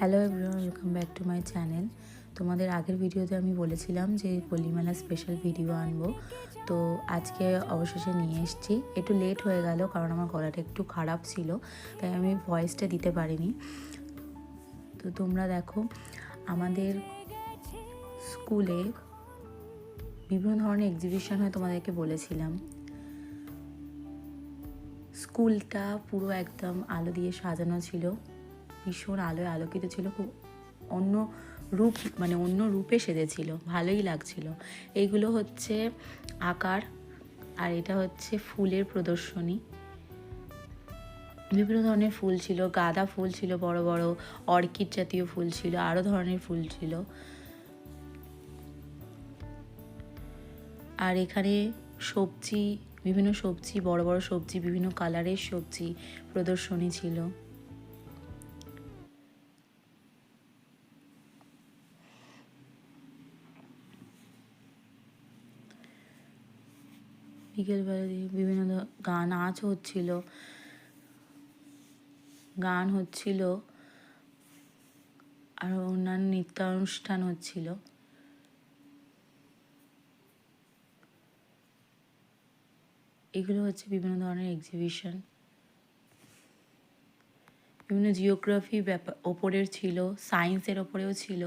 Hello everyone, welcome back to my channel. তোমাদের আগের ভিডিওতে আমি বলেছিলাম যে পল্লী মেলা স্পেশাল ভিডিও আনবো, তো আজকে অবশেষে নিয়ে এসেছি। একটু লেট হয়ে গেল কারণ আমার গলাটা একটু খারাপ ছিল, তাই আমি ভয়েসটা দিতে পারিনি। তো তোমরা দেখো, আমাদের স্কুলে বিভিন্ন ধরনের এক্সিবিশন হয়, তোমাদেরকে বলেছিলাম। স্কুলটা পুরো একদম আলো দিয়ে সাজানো ছিল, ভীষণ আলোয় আলোকিত ছিল, খুব অন্য রূপ অন্য রূপে সেজেছিল, ভালোই লাগছিল। এইগুলো হচ্ছে আকার, আর এটা হচ্ছে ফুলের প্রদর্শনী। বিভিন্ন ধরনের ফুল ছিল, গাঁদা ফুল ছিল, বড় বড় অর্কিড জাতীয় ফুল ছিল, আরও ধরনের ফুল ছিল। আর এখানে সবজি, বিভিন্ন সবজি, বড় বড় সবজি, বিভিন্ন কালারের সবজি প্রদর্শনী ছিল। বিকেলবেলা বিভিন্ন নাচও হচ্ছিল, গান হচ্ছিল, আর অন্যান্য নৃত্যানুষ্ঠান হচ্ছিল। এগুলো হচ্ছে বিভিন্ন ধরনের এক্সিবিশন। বিভিন্ন জিওগ্রাফি ওপরের ছিল, সায়েন্সের ওপরেও ছিল।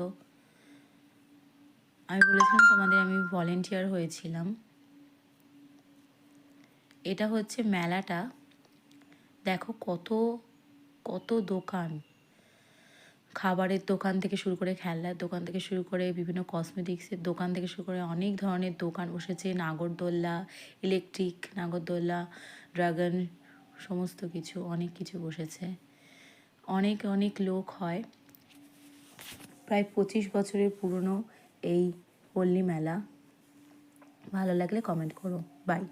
আমি বলেছিলাম তোমাদের আমি ভলেন্টিয়ার হয়েছিলাম। এটা হচ্ছে মেলাটা, দেখো কত কত দোকান, খাবারের দোকান থেকে শুরু করে, খেলনার দোকান থেকে শুরু করে, বিভিন্ন কসমেটিক্সের দোকান থেকে শুরু করে অনেক ধরনের দোকান বসেছে। নাগরদোল্লা, ইলেকট্রিক নাগরদোল্লা, ড্রাগন, সমস্ত কিছু, অনেক কিছু বসেছে। অনেক অনেক লোক হয়। প্রায় 25 বছরের পুরনো এই পল্লী মেলা। ভালো লাগলে কমেন্ট করো। বাই।